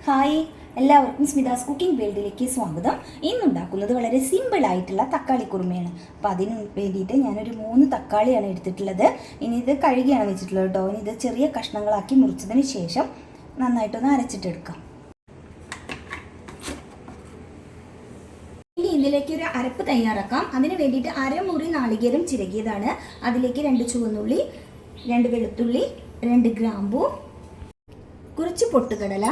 Hi, എല്ലാവർക്കും സ്മിതാസ് cooking വേൾഡിലേക്ക് സ്വാഗതം. ഇന്നുണ്ടാക്കുന്നത് വളരെ സിമ്പിളായിട്ടുള്ള തക്കാളി കുറുമയാണ്. അപ്പോൾ അതിന് വേണ്ടിയിട്ട് ഞാനൊരു 3 തക്കാളിയാണ് എടുത്തിട്ടുള്ളത്. ഇനി ഇത് കഴുകിയാണ് വെച്ചിട്ടുള്ളത് കേട്ടോ. ഇനി ഇത് ചെറിയ കഷ്ണങ്ങളാക്കി മുറിച്ചതിന് ശേഷം നന്നായിട്ടൊന്ന് അരച്ചിട്ടെടുക്കാം. ഇനി ഇതിലേക്ക് ഒരു അരപ്പ് തയ്യാറാക്കാം. അതിന് വേണ്ടിയിട്ട് അരമുറി നാളികേരം ചിരകിയതാണ്. അതിലേക്ക് 2 ചുവന്നുള്ളി, 2 വെളുത്തുള്ളി, 2 ഗ്രാമ്പൂ, കുറച്ച് പൊട്ടുകടല,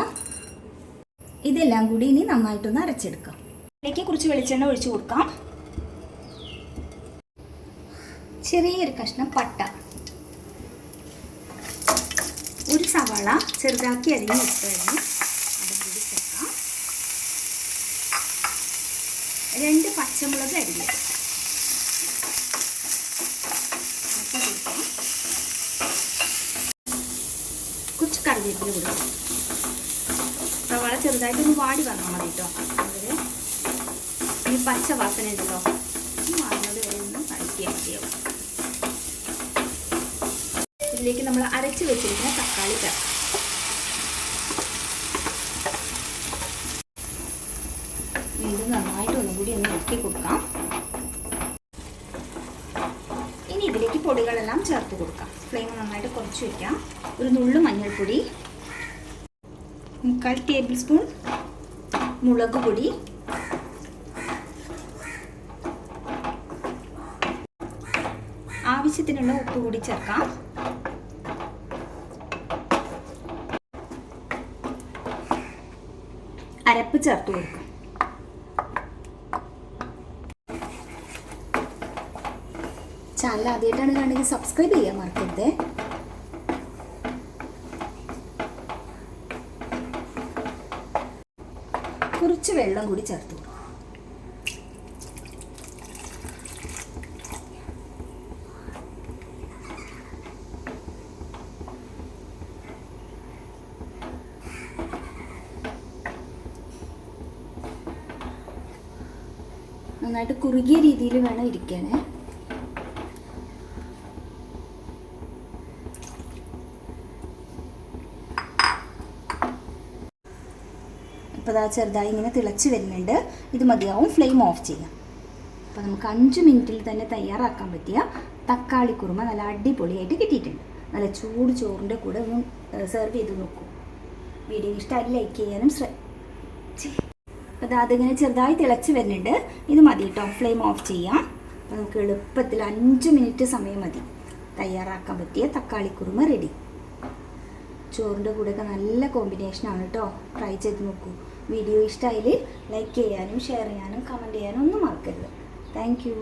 ഇതെല്ലാം കൂടി ഇനി നന്നായിട്ടൊന്ന് അരച്ചെടുക്കാം. ഇതിലേക്ക് കുറച്ച് വെളിച്ചെണ്ണ ഒഴിച്ചു കൊടുക്കാം. ചെറിയൊരു കഷ്ണം പട്ട, ഒരു സവാള ചെറുതാക്കി അരിഞ്ഞ് വെച്ചായിരുന്നു അതും കൂടി ചേർക്കാം. 2 പച്ചമുളക് അരിഞ്ഞത്, കുറച്ച് കറിവേപ്പില കൊടുക്കാം. സവാള ചെറുതായിട്ടൊന്ന് വാടി വന്നാൽ മതി കേട്ടോ. അതിൽ ഈ പച്ച വാസന ഉണ്ടല്ലോ, വാടുന്നത് വരെ ഒന്ന് വഴറ്റിയാൽ മതിയാവും. ഇതിലേക്ക് നമ്മൾ അരച്ച് വെച്ചിരിക്കുന്ന തക്കാളി ചേർക്കാം. വീണ്ടും നന്നായിട്ട് ഒന്നുകൂടി ഒന്ന് ഇളക്കി കൊടുക്കാം. ഇനി ഇതിലേക്ക് പൊടികളെല്ലാം ചേർത്ത് കൊടുക്കാം. ഫ്ലെയിം നന്നായിട്ട് കുറച്ച് വയ്ക്കാം. ഒരു നുള്ളു മഞ്ഞൾപ്പൊടി, 1/4 ടേബിൾ സ്പൂൺ മുളക് പൊടി, ആവശ്യത്തിനുള്ള ഉപ്പ് കൂടി ചേർക്കാം. അരപ്പ് ചേർത്ത് കൊടുക്കാം. ചാനൽ ആദ്യമായിട്ടാണ് കാണുന്നത് സബ്സ്ക്രൈബ് ചെയ്യാൻ മറക്കരുത്. കുറച്ച് വെള്ളം കൂടി ചേർത്ത് കൊടുക്കും. നന്നായിട്ട് കുറുകിയ രീതിയിൽ വേണം ഇരിക്കാൻ. അപ്പോൾ അത് ചെറുതായി ഇങ്ങനെ തിളച്ച് വരുന്നുണ്ട്. ഇത് മതിയാവും. ഫ്ലെയിം ഓഫ് ചെയ്യാം. അപ്പോൾ നമുക്ക് 5 മിനിറ്റിൽ തന്നെ തയ്യാറാക്കാൻ പറ്റിയ തക്കാളി കുറുമ നല്ല അടിപൊളിയായിട്ട് കിട്ടിയിട്ടുണ്ട്. നല്ല ചൂട് ചോറിൻ്റെ കൂടെ ഒന്ന് സെർവ് ചെയ്ത് നോക്കൂ. വീഡിയോ ഇഷ്ടമായി ലൈക്ക് ചെയ്യാനും അപ്പോൾ അതിങ്ങനെ ചെറുതായി തിളച്ച് വരുന്നുണ്ട്. ഇത് മതി കേട്ടോ. ഫ്ലെയിം ഓഫ് ചെയ്യാം. അപ്പോൾ നമുക്ക് എളുപ്പത്തിൽ 5 മിനിറ്റ് സമയം മതി തയ്യാറാക്കാൻ പറ്റിയ തക്കാളി കുറുമ റെഡി. ചോറിൻ്റെ കൂടെയൊക്കെ നല്ല കോമ്പിനേഷനാണ് കേട്ടോ. ട്രൈ ചെയ്ത് നോക്കൂ. വീഡിയോ ഇഷ്ടമായാൽ ലൈക്ക് ചെയ്യാനും ഷെയർ ചെയ്യാനും കമൻറ്റ് ചെയ്യാനും ഒന്നും മറക്കരുത്. Thank you.